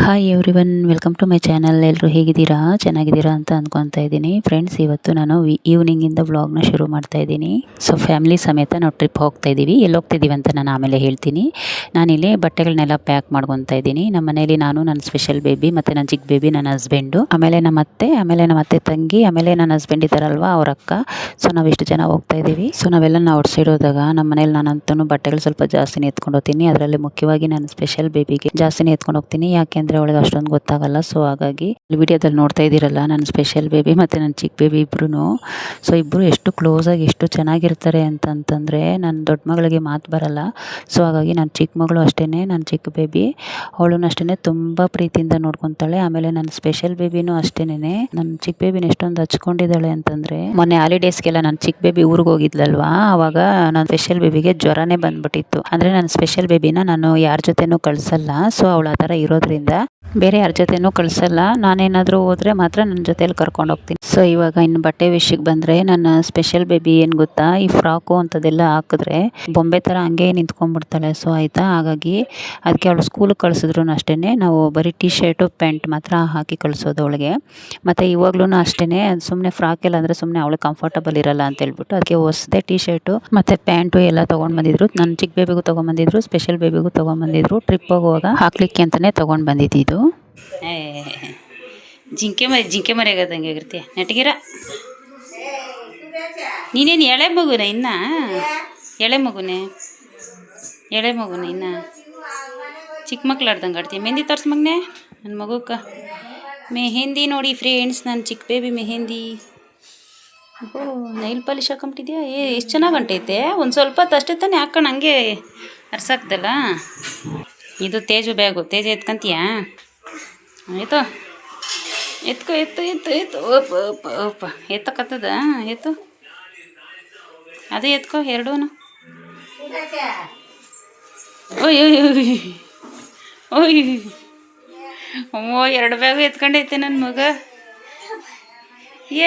Hi everyone, welcome to my channel. ಎಲ್ಲರೂ ಹೇಗಿದ್ದೀರಾ? ಚೆನ್ನಾಗಿದ್ದೀರಾ ಅಂತ ಅಂದ್ಕೊತಾ ಇದ್ದೀನಿ. ಫ್ರೆಂಡ್ಸ್, ಇವತ್ತು ನಾನು ಈವ್ನಿಂಗಿಂದ ವ್ಲಾಗ್ನ ಶುರು ಮಾಡ್ತಾ ಇದ್ದೀನಿ. ಸೊ ಫ್ಯಾಮಿಲಿ ಸಮೇತ ನಾವು ಟ್ರಿಪ್ ಹೋಗ್ತಾ ಇದ್ದೀವಿ. ಎಲ್ಲಿ ಹೋಗ್ತಿದ್ದೀವಿ ಅಂತ ನಾನು ಆಮೇಲೆ ಹೇಳ್ತೀನಿ. ನಾನಿಲ್ಲಿ ಬಟ್ಟೆಗಳನ್ನೆಲ್ಲ ಪ್ಯಾಕ್ ಮಾಡ್ಕೊತಾ ಇದ್ದೀನಿ. ನಮ್ಮ ಮನೇಲಿ ನಾನು, ನನ್ನ ಸ್ಪೆಷಲ್ ಬೇಬಿ, ಮತ್ತು ನನ್ನ ಚಿಕ್ಕ ಬೇಬಿ, ನನ್ನ ಹಸ್ಬೆಂಡು, ಆಮೇಲೆ ನಮ್ಮ ಅತ್ತೆ ತಂಗಿ, ಆಮೇಲೆ ನನ್ನ ಹಸ್ಬೆಂಡ್ ಇದ್ದಾರಲ್ವ ಅವ್ರ ಅಕ್ಕ. ಸೊ ನಾವಿಷ್ಟು ಜನ ಹೋಗ್ತಾ ಇದ್ದೀವಿ. ಸೊ ನಾವೆಲ್ಲ ಔಟ್ ಸೈಡ್ ಹೋದಾಗ ನಮ್ಮ ಮನೇಲಿ ನಾನಂತೂ ಬಟ್ಟೆಗಳು ಸ್ವಲ್ಪ ಜಾಸ್ತಿನೇ ಎತ್ಕೊಂಡು ಹೋಗ್ತೀನಿ. ಅದರಲ್ಲಿ ಮುಖ್ಯವಾಗಿ ನನ್ನ ಸ್ಪೆಷಲ್ ಬೇಬಿಗೆ ಜಾಸ್ತಿನೇ ಎತ್ಕೊಂಡು ಹೋಗ್ತೀನಿ. ಯಾಕೆಂದರೆ ಅವಳಿಗೆ ಅಷ್ಟೊಂದು ಗೊತ್ತಾಗಲ್ಲ. ಸೊ ಹಾಗಾಗಿ ವಿಡಿಯೋದಲ್ಲಿ ನೋಡ್ತಾ ಇದ್ದೀರಲ್ಲ, ನನ್ನ ಸ್ಪೆಷಲ್ ಬೇಬಿ ಮತ್ತು ನನ್ನ ಚಿಕ್ಕ ಬೇಬಿ ಇಬ್ಬರೂ. ಸೊ ಇಬ್ಬರು ಎಷ್ಟು ಕ್ಲೋಸಾಗಿ ಎಷ್ಟು ಚೆನ್ನಾಗಿರ್ತಾರೆ ಅಂತಂತಂದರೆ ನನ್ನ ದೊಡ್ಡ ಮಗಳಿಗೆ ಮಾತು ಬರಲ್ಲ. ಸೊ ಹಾಗಾಗಿ ನನ್ನ ಚಿಕ್ಕ ಮಗಳು ಅಷ್ಟೇ, ನನ್ನ ಚಿಕ್ಕ ಬೇಬಿ ಅವಳನ್ನು ಅಷ್ಟೇ ತುಂಬ ಪ್ರೀತಿಯಿಂದ ನೋಡ್ಕೊತಾಳೆ. ಆಮೇಲೆ ನನ್ನ ಸ್ಪೆಷಲ್ ಬೇಬಿನೂ ಅಷ್ಟೇ. ನನ್ನ ಚಿಕ್ಕ ಬೇಬಿನ ಎಷ್ಟೊಂದು ಹಚ್ಕೊಂಡಿದ್ದಾಳೆ ಅಂತಂದರೆ, ಮೊನ್ನೆ ಹಾಲಿಡೇಸ್ಗೆಲ್ಲ ನನ್ನ ಚಿಕ್ಕ ಬೇಬಿ ಊರಿಗೆ ಹೋಗಿದ್ಲಲ್ವಾ, ಆವಾಗ ನನ್ನ ಸ್ಪೆಷಲ್ ಬೇಬಿಗೆ ಜ್ವರನೇ ಬಂದ್ಬಿಟ್ಟಿತ್ತು. ಅಂದರೆ ನನ್ನ ಸ್ಪೆಷಲ್ ಬೇಬಿನ ನಾನು ಯಾರ ಜೊತೆನೂ ಕಳಿಸಲ್ಲ. ಸೊ ಅವಳು ಆ ಥರ ಇರೋದ್ರಿಂದ ಬೇರೆ ಯಾರ ಜೊತೆನೂ ಕಳಿಸಲ್ಲ. ನಾನೇನಾದರೂ ಹೋದರೆ ಮಾತ್ರ ನನ್ನ ಜೊತೆಯಲ್ಲಿ ಕರ್ಕೊಂಡು ಹೋಗ್ತೀನಿ. ಸೊ ಇವಾಗ ಇನ್ನು ಬಟ್ಟೆ ವಿಷಯಕ್ಕೆ ಬಂದರೆ, ನನ್ನ ಸ್ಪೆಷಲ್ ಬೇಬಿ ಏನು ಗೊತ್ತಾ, ಈ ಫ್ರಾಕು ಅಂಥದ್ದೆಲ್ಲ ಹಾಕಿದ್ರೆ ಬೊಂಬೆ ಥರ ಹಂಗೆ ನಿಂತ್ಕೊಂಡ್ಬಿಡ್ತಾಳೆ. ಸೊ ಆಯಿತಾ, ಹಾಗಾಗಿ ಅದಕ್ಕೆ ಅವಳು ಸ್ಕೂಲಿಗೆ ಕಳಿಸಿದ್ರು ಅಷ್ಟೇ ನಾವು ಬರೀ ಟಿ ಶರ್ಟು ಪ್ಯಾಂಟ್ ಮಾತ್ರ ಹಾಕಿ ಕಳಿಸೋದು ಅವಳಿಗೆ. ಮತ್ತು ಇವಾಗ್ಲೂ ಅಷ್ಟೇ, ಸುಮ್ಮನೆ ಫ್ರಾಕೆಲ್ಲ ಅಂದರೆ ಸುಮ್ಮನೆ ಅವಳು ಕಂಫರ್ಟಬಲ್ ಇರಲ್ಲ ಅಂತ ಹೇಳ್ಬಿಟ್ಟು ಅದಕ್ಕೆ ಹೊಸದೇ ಟಿ ಶರ್ಟು ಮತ್ತು ಪ್ಯಾಂಟು ಎಲ್ಲ ತೊಗೊಂಡು ಬಂದಿದ್ರು. ನನ್ನ ಚಿಕ್ಕ ಬೇಬಿಗೂ ತೊಗೊಂಡ್ಬಂದಿದ್ರು, ಸ್ಪೆಷಲ್ ಬೇಬಿಗೂ ತೊಗೊಂಡ್ಬಂದಿದ್ರು. ಟ್ರಿಪ್ ಹೋಗುವಾಗ ಹಾಕ್ಲಿಕ್ಕೆ ಅಂತಲೇ ತೊಗೊಂಡು ಬಂದಿದ್ದು. ಜಿಂಕೆ ಮರಿ ಆಗದಂಗೆ ಆಗಿರ್ತೀಯ ನೆಟ್ಗಿರ. ನೀನೇನು ಎಳೆ ಮಗುನ ಇನ್ನು? ಎಳೆ ಮಗುನೇ ಇನ್ನು ಚಿಕ್ಕ ಮಕ್ಳು ಆಡ್ದಂಗೆ ಆಡ್ತೀಯ. ಮೆಹಂದಿ ತೋರ್ಸ್ ಮಗನೆ ನನ್ನ ಮಗುಕ್ಕ. ಮೆಹಂದಿ ನೋಡಿ ಫ್ರೆಂಡ್ಸ್, ನನ್ನ ಚಿಕ್ಕ ಬೇಬಿ ಮೆಹಂದಿ. ಓಹೋ, ನೈಲ್ ಪಾಲಿಶ್ ಹಾಕೊಂಬಿಟ್ಟಿದ್ಯಾ? ಎಷ್ಟು ಚೆನ್ನಾಗಿ ಹೊಂಟೈತೆ. ಒಂದು ಸ್ವಲ್ಪ ಹೊತ್ತು ಅಷ್ಟೇ ತಾನೇ ಹಾಕೊಂಡು ಹಂಗೆ ಅರ್ಸಾಕ್ದಲ್ಲ. ಇದು ತೇಜು ಬ್ಯಾಗು. ತೇಜ ಎತ್ಕೊಂತೀಯಾ? ಆಯಿತು, ಎತ್ಕೊ. ಓಪ ಎತ್ತಕ್ಕತ್ತದ. ಎತ್ತು, ಅದು ಎತ್ಕೊ ಎರಡೂ. ಓಯ್ ಅಮ್ಮೋ, ಎರಡು ಬ್ಯಾಗು ಎತ್ಕೊಂಡೈತೆ ನನ್ನ ಮಗ.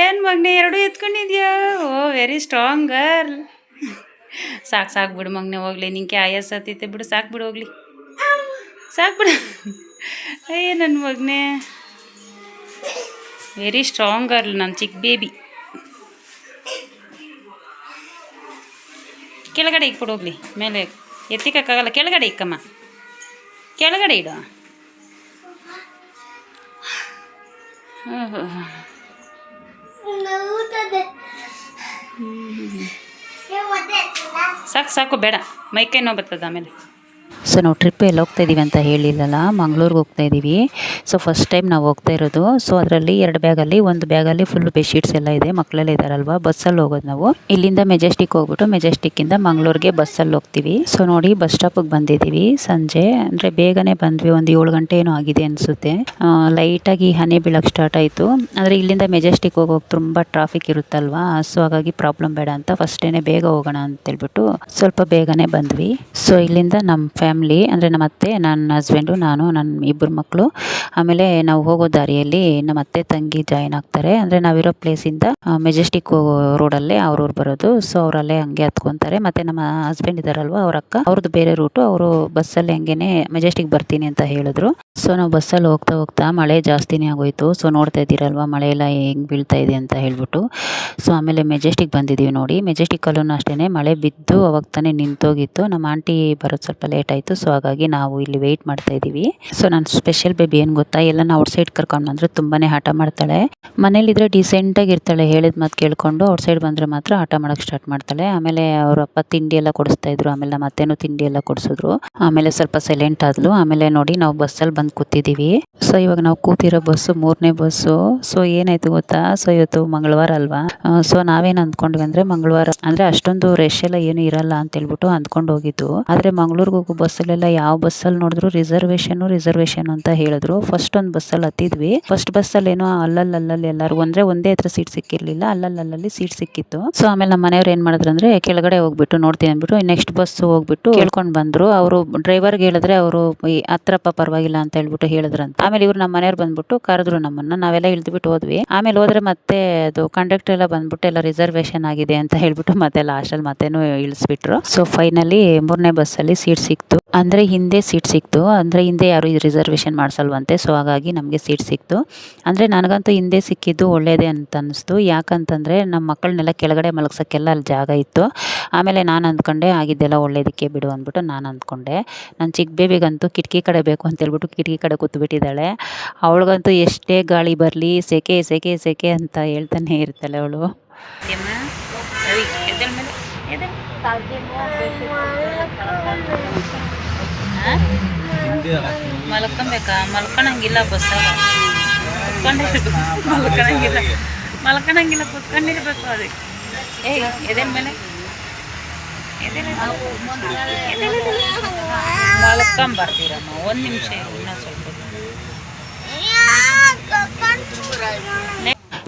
ಏನು ಮಗನೆ, ಎರಡೂ ಎತ್ಕೊಂಡಿದ್ಯಾ? ಓ ವೆರಿ ಸ್ಟ್ರಾಂಗ್ ಗರ್ಲ್. ಸಾಕು ಬಿಡು ಮಗನೆ, ಹೋಗ್ಲಿ. ನಿಂಗೆ ಆಯಾಸ ಹತ್ತೈತೆ ಬಿಡು, ಸಾಕು ಬಿಡು, ಹೋಗ್ಲಿ. ಸಾಕು ಬಿಡು. ಅಯ್ಯ ನನ್ನ ಮಗನೇ, ವೆರಿ ಸ್ಟ್ರಾಂಗ್ ಗರ್ಲ್ ನನ್ನ ಚಿಕ್ಕ ಬೇಬಿ. ಕೆಳಗಡೆ ಇಕ್ಬಿಡು, ಹೋಗ್ಲಿ. ಮೇಲೆ ಎತ್ತಿಕ್ಕಾಗಲ್ಲ, ಕೆಳಗಡೆ ಇಕ್ಕಮ್ಮ, ಕೆಳಗಡೆ ಇಡು. ಸಾಕು ಬೇಡ, ಮೈಕೈ ನೋವು ಬರ್ತದೆ ಆಮೇಲೆ. ಸೊ ನಾವು ಟ್ರಿಪ್ ಎಲ್ಲಿ ಹೋಗ್ತಾ ಇದ್ದೀವಿ ಅಂತ ಹೇಳಿಲ್ಲಲ್ಲ, ಮಂಗ್ಳೂರಿಗೆ ಹೋಗ್ತಾ ಇದ್ದೀವಿ. ಸೊ ಫಸ್ಟ್ ಟೈಮ್ ನಾವು ಹೋಗ್ತಾ ಇರೋದು. ಸೊ ಅದರಲ್ಲಿ ಒಂದು ಬ್ಯಾಗಲ್ಲಿ ಫುಲ್ ಬೆಡ್ಶೀಟ್ಸ್ ಎಲ್ಲ ಇದೆ. ಮಕ್ಕಳೆಲ್ಲ ಇದ್ದಾರಲ್ವ, ಬಸ್ಸಲ್ಲಿ ಹೋಗೋದು ನಾವು. ಇಲ್ಲಿಂದ ಮೆಜೆಸ್ಟಿಕ್ ಹೋಗ್ಬಿಟ್ಟು ಮೆಜೆಸ್ಟಿಕ್ಕಿಂದ ಮಂಗ್ಳೂರಿಗೆ ಬಸ್ಸಲ್ಲಿ ಹೋಗ್ತೀವಿ. ಸೊ ನೋಡಿ, ಬಸ್ ಸ್ಟಾಪಿಗೆ ಬಂದಿದ್ದೀವಿ. ಸಂಜೆ ಅಂದರೆ ಬೇಗನೆ ಬಂದ್ವಿ, ಒಂದು 7 ಗಂಟೆ ಏನೋ ಆಗಿದೆ ಅನಿಸುತ್ತೆ. ಲೈಟಾಗಿ ಹನಿ ಬೀಳಕ್ಕೆ ಸ್ಟಾರ್ಟ್ ಆಯಿತು. ಅಂದರೆ ಇಲ್ಲಿಂದ ಮೆಜೆಸ್ಟಿಕ್ ಹೋಗೋಕೆ ತುಂಬ ಟ್ರಾಫಿಕ್ ಇರುತ್ತಲ್ವಾ. ಸೊ ಹಾಗಾಗಿ ಪ್ರಾಬ್ಲಮ್ ಬೇಡ ಅಂತ ಫಸ್ಟೇ ಬೇಗ ಹೋಗೋಣ ಅಂತೇಳ್ಬಿಟ್ಟು ಸ್ವಲ್ಪ ಬೇಗನೆ ಬಂದ್ವಿ. ಸೊ ಇಲ್ಲಿಂದ ನಮ್ಮ ಫ್ಯಾಮ್ಲಿ ಅಂದರೆ ನಮ್ಮ ಅತ್ತೆ, ನನ್ನ ಹಸ್ಬೆಂಡು, ನಾನು, ನನ್ನ ಇಬ್ಬರು ಮಕ್ಕಳು, ಆಮೇಲೆ ನಾವು ಹೋಗೋ ದಾರಿಯಲ್ಲಿ ನಮ್ಮ ಅತ್ತೆ ತಂಗಿ ಜಾಯಿನ್ ಆಗ್ತಾರೆ. ಅಂದರೆ ನಾವಿರೋ ಪ್ಲೇಸಿಂದ ಮೆಜೆಸ್ಟಿಕ್ ಹೋಗೋ ರೋಡಲ್ಲೇ ಅವ್ರವ್ರು ಬರೋದು. ಸೊ ಅವರಲ್ಲೇ ಹಂಗೆ ಹತ್ಕೊತಾರೆ. ಮತ್ತು ನಮ್ಮ ಹಸ್ಬೆಂಡ್ ಇದ್ದಾರಲ್ವ, ಅವ್ರ ಅಕ್ಕ, ಅವ್ರದ್ದು ಬೇರೆ ರೂಟು. ಅವರು ಬಸ್ಸಲ್ಲಿ ಹಂಗೇನೆ ಮೆಜೆಸ್ಟಿಕ್ ಬರ್ತೀನಿ ಅಂತ ಹೇಳಿದ್ರು. ಸೊ ನಾವು ಬಸ್ಸಲ್ಲಿ ಹೋಗ್ತಾ ಮಳೆ ಜಾಸ್ತಿನೇ ಆಗೋಯ್ತು. ಸೊ ನೋಡ್ತಾ ಇದ್ದೀರಲ್ವ, ಮಳೆ ಎಲ್ಲ ಹೆಂಗೆ ಬೀಳ್ತಾ ಇದೆ ಅಂತ ಹೇಳ್ಬಿಟ್ಟು. ಸೊ ಆಮೇಲೆ ಮೆಜೆಸ್ಟಿಕ್ ಬಂದಿದ್ದೀವಿ. ನೋಡಿ, ಮೆಜೆಸ್ಟಿಕಲ್ಲೂ ಅಷ್ಟೇ ಮಳೆ ಬಿದ್ದು ಅವಾಗ ತಾನೇ ನಿಂತೋಗಿತ್ತು. ನಮ್ಮ ಆಂಟಿ ಬರೋದು ಸ್ವಲ್ಪ ಲೇಟ್ ಆಯಿತು. ಸೊ ಹಾಗಾಗಿ ನಾವು ಇಲ್ಲಿ ವೆಯ್ಟ್ ಮಾಡ್ತಾ ಇದ್ದೀವಿ. ಸೊ ನನ್ನ ಸ್ಪೆಷಲ್ ಬೇಬಿ ಏನು ಗೊತ್ತಾ, ಎಲ್ಲನ ಔಟ್ಸೈಡ್ ಕರ್ಕೊಂಡು ಬಂದರೆ ತುಂಬಾ ಹಠ ಮಾಡ್ತಾಳೆ. ಮನೇಲಿದ್ರೆ ಡೀಸೆಂಟಾಗಿ ಇರ್ತಾಳೆ, ಹೇಳಿದ ಮಾತು ಕೇಳಿಕೊಂಡು. ಔಟ್ಸೈಡ್ ಬಂದರೆ ಮಾತ್ರ ಆಟ ಮಾಡೋಕ್ಕೆ ಸ್ಟಾರ್ಟ್ ಮಾಡ್ತಾಳೆ. ಆಮೇಲೆ ಅವ್ರ ಅಪ್ಪ ತಿಂಡಿ ಎಲ್ಲ ಕೊಡಿಸ್ತಾಯಿದ್ರು. ಆಮೇಲೆ ನಮ್ಮ ಅತ್ತೆನೂ ತಿಂಡಿ ಎಲ್ಲ ಕೊಡಿಸಿದ್ರು. ಆಮೇಲೆ ಸ್ವಲ್ಪ ಸೈಲೆಂಟ್ ಆದ್ಲು. ಆಮೇಲೆ ನೋಡಿ, ನಾವು ಬಸ್ಸಲ್ಲಿ ಬಂದು ಕೂತಿದ್ದೀವಿ. ಸೊ ಇವಾಗ ನಾವು ಕೂತಿರೋ ಬಸ್ಸು 3ನೇ ಬಸ್ಸು. ಸೊ ಏನಾಯ್ತು ಗೊತ್ತಾ, ಸೊ ಇವತ್ತು ಮಂಗಳವಾರ ಅಲ್ವಾ. ಸೊ ನಾವೇನು ಅಂದ್ಕೊಂಡ್ವಿ ಅಂದರೆ, ಮಂಗಳವಾರ ಅಂದರೆ ಅಷ್ಟೊಂದು ರಶ್ ಎಲ್ಲ ಏನು ಇರಲ್ಲ ಅಂತ ಹೇಳ್ಬಿಟ್ಟು ಅಂದ್ಕೊಂಡು ಹೋಗಿದ್ದು. ಆದರೆ ಮಂಗಳೂರಿಗೆ ಹೋಗೋ ಬಸ್ಸಲ್ಲೆಲ್ಲ ಯಾವ ಬಸ್ಸಲ್ಲಿ ನೋಡಿದ್ರು ರಿಸರ್ವೇಷನ್ ಅಂತ ಹೇಳಿದ್ರು. ಫಸ್ಟ್ ಒಂದು ಬಸ್ಸಲ್ಲಿ ಹತ್ತಿದ್ವಿ. ಫಸ್ಟ್ ಬಸ್ಸಲ್ಲಿ ಏನೋ ಅಲ್ಲಲ್ಲಿ ಎಲ್ಲರೂ ಒಂದೇ ಹತ್ರ ಸೀಟ್ ಸಿಕ್ಕಿರ್ಲಿಲ್ಲ, ಅಲ್ಲಲ್ಲಿ ಸೀಟ್ ಸಿಕ್ಕಿತ್ತು. ಸೊ ಆಮೇಲೆ ನಮ್ಮ ಮನೆಯವ್ರು ಏನು ಮಾಡಿದ್ರು ಅಂದರೆ, ಕೆಳಗಡೆ ಹೋಗ್ಬಿಟ್ಟು ನೋಡ್ತೀನಿ ಅಂದ್ಬಿಟ್ಟು ನೆಕ್ಸ್ಟ್ ಬಸ್ ಹೋಗ್ಬಿಟ್ಟು ಕೇಳ್ಕೊಂಡು ಬಂದರು. ಅವರು ಡ್ರೈವರ್ಗೆ ಹೇಳಿದ್ರೆ ಅವರು ಹತ್ರಪ್ಪ ಪರವಾಗಿಲ್ಲ ಅಂತ ಅಂತ ಹೇಳ್ಬಿಟ್ಟು ಹೇಳಿದ್ರಂತ. ಆಮೇಲೆ ಇವ್ರು ನಮ್ಮ ಮನೆಯವ್ರು ಬಂದ್ಬಿಟ್ಟು ಕರೆದ್ರು ನಮ್ಮನ್ನ. ನಾವೆಲ್ಲ ಇಳಿದ್ಬಿಟ್ಟು ಹೋದ್ವಿ. ಆಮೇಲೆ ಹೋದ್ರೆ ಮತ್ತೆ ಅದು ಕಂಡಕ್ಟರ್ ಎಲ್ಲ ಬಂದ್ಬಿಟ್ಟು ಎಲ್ಲ ರಿಸರ್ವೇಶನ್ ಆಗಿದೆ ಅಂತ ಹೇಳ್ಬಿಟ್ಟು ಮತ್ತೆ ಲಾಸ್ಟಲ್ಲಿ ಮತ್ತೇನು ಇಳಿಸ್ಬಿಟ್ರು. ಸೊ ಫೈನಲಿ 3ನೇ ಬಸ್ಸಲ್ಲಿ ಸೀಟ್ ಸಿಕ್ತು. ಅಂದ್ರೆ ಹಿಂದೆ ಸೀಟ್ ಸಿಕ್ತು. ಅಂದ್ರೆ ಹಿಂದೆ ಯಾರು ರಿಸರ್ವೇಶನ್ ಮಾಡ್ಸಲ್ವಂತೆ. ಸೊ ಹಾಗಾಗಿ ನಮಗೆ ಸೀಟ್ ಸಿಕ್ತು. ಅಂದ್ರೆ ನನಗಂತೂ ಹಿಂದೆ ಸಿಕ್ಕಿದ್ದು ಒಳ್ಳೇದೇ ಅಂತ ಅನಿಸ್ತು. ಯಾಕಂತಂದ್ರೆ ನಮ್ಮ ಮಕ್ಕಳನ್ನೆಲ್ಲ ಕೆಳಗಡೆ ಮಲಗ್ಸೋಕ್ಕೆಲ್ಲ ಅಲ್ಲಿ ಜಾಗ ಇತ್ತು. ಆಮೇಲೆ ನಾನು ಅಂದ್ಕೊಂಡೆ ಆಗಿದ್ದೆಲ್ಲ ಒಳ್ಳೇದಕ್ಕೆ ಬಿಡು ಅಂದ್ಬಿಟ್ಟು ನಾನು ಅಂದ್ಕೊಂಡೆ. ನನ್ನ ಚಿಕ್ಕ ಬೇಬಿಗಂತೂ ಕಿಟಕಿ ಕಡೆ ಬೇಕು ಅಂತ ಹೇಳ್ಬಿಟ್ಟು ಕಿಟಕಿ ಕಡೆ ಕೂತ್ಬಿಟ್ಟಿದ್ದಾಳೆ. ಅವಳಿಗಂತೂ ಎಷ್ಟೇ ಗಾಳಿ ಬರಲಿ ಸೆಕೆ ಸೆಕೆ ಸೆಕೆ ಅಂತ ಹೇಳ್ತಾನೆ ಇರ್ತಾಳೆ ಅವಳು. ಮಲ್ಕೊಬೇಕಾ? ಮಲ್ಕೊಳಂಗಿಲ್ಲ ಬಸ್ಸಾಗ, ಮಲ್ಕೊಳಂಗಿಲ್ಲ ಕೂತ್ಕೊಂಡಿರ್ಬೇಕು. ಅದಕ್ಕೆ ಎದೆ ಮೇಲೆ ಮಲ್ಕೊಂಬರ್ತೀರಮ್ಮ. 1 ನಿಮಿಷ ಇನ್ನೂ ಸ್ವಲ್ಪ.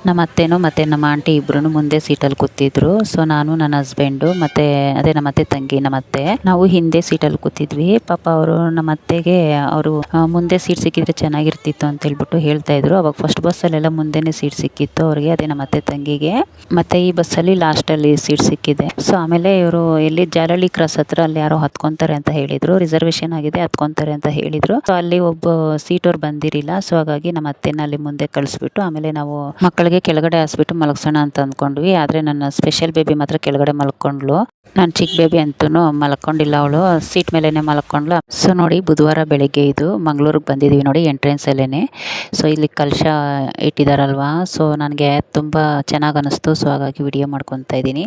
ನಮ್ಮ ಅತ್ತೆನೂ ಮತ್ತು ನಮ್ಮ ಆಂಟಿ ಇಬ್ಬರೂ ಮುಂದೆ ಸೀಟಲ್ಲಿ ಕೂತಿದ್ರು. ಸೊ ನಾನು ನನ್ನ ಹಸ್ಬೆಂಡು ಮತ್ತು ಅದೇ ನಮ್ಮ ಅತ್ತೆ ತಂಗಿ ನಮ್ಮ ಅತ್ತೆ ನಾವು ಹಿಂದೆ ಸೀಟಲ್ಲಿ ಕೂತಿದ್ವಿ. ಪಾಪ ಅವರು ನಮ್ಮ ಅತ್ತೆಗೆ ಅವರು ಮುಂದೆ ಸೀಟ್ ಸಿಕ್ಕಿದ್ರೆ ಚೆನ್ನಾಗಿರ್ತಿತ್ತು ಅಂತ ಹೇಳ್ಬಿಟ್ಟು ಹೇಳ್ತಾಯಿದ್ರು. ಅವಾಗ ಫಸ್ಟ್ ಬಸ್ಸಲ್ಲೆಲ್ಲ ಮುಂದೆನೇ ಸೀಟ್ ಸಿಕ್ಕಿತ್ತು ಅವ್ರಿಗೆ, ಅದೇ ನಮ್ಮ ಅತ್ತೆ ತಂಗಿಗೆ. ಮತ್ತು ಈ ಬಸ್ಸಲ್ಲಿ ಲಾಸ್ಟಲ್ಲಿ ಸೀಟ್ ಸಿಕ್ಕಿದೆ. ಸೊ ಆಮೇಲೆ ಇವರು ಎಲ್ಲಿ ಜಾಲಹಳ್ಳಿ ಕ್ರಾಸ್ ಹತ್ರ ಅಲ್ಲಿ ಯಾರೋ ಹತ್ಕೊತಾರೆ ಅಂತ ಹೇಳಿದರು. ರಿಸರ್ವೇಶನ್ ಆಗಿದೆ ಹತ್ಕೊತಾರೆ ಅಂತ ಹೇಳಿದರು. ಸೊ ಅಲ್ಲಿ ಒಬ್ಬ ಸೀಟವ್ರು ಬಂದಿರಲಿಲ್ಲ. ಸೊ ಹಾಗಾಗಿ ನಮ್ಮ ಅತ್ತೆನ ಅಲ್ಲಿ ಮುಂದೆ ಕಳಿಸ್ಬಿಟ್ಟು ಆಮೇಲೆ ನಾವು ಮಕ್ಕಳಿಗೆ ಕೆಳಗಡೆ ಹಾಸ್ಬಿಟ್ಟು ಮಲಗ್ಸೋಣ ಅಂತ ಅಂದ್ಕೊಂಡ್ವಿ. ಆದರೆ ನನ್ನ ಸ್ಪೆಷಲ್ ಬೇಬಿ ಮಾತ್ರ ಕೆಳಗಡೆ ಮಲ್ಕೊಂಡ್ಲು. ನನ್ನ ಚಿಕ್ಕ ಬೇಬಿ ಅಂತೂ ಮಲ್ಕೊಂಡಿಲ್ಲ, ಅವಳು ಸೀಟ್ ಮೇಲೇ ಮಲ್ಕೊಂಡ್ಲು. ಸೊ ನೋಡಿ ಬುಧವಾರ ಬೆಳಿಗ್ಗೆ ಇದು ಮಂಗಳೂರಿಗೆ ಬಂದಿದ್ದೀವಿ ನೋಡಿ ಎಂಟ್ರೆನ್ಸ್ ಅಲ್ಲೇ. ಸೊ ಇಲ್ಲಿ ಕಲಶ ಇಟ್ಟಿದ್ದಾರಲ್ವಾ, ಸೊ ನನಗೆ ತುಂಬ ಚೆನ್ನಾಗಿ ಅನ್ನಿಸ್ತು. ಸೊ ಹಾಗಾಗಿ ವಿಡಿಯೋ ಮಾಡ್ಕೊತಾ ಇದ್ದೀನಿ.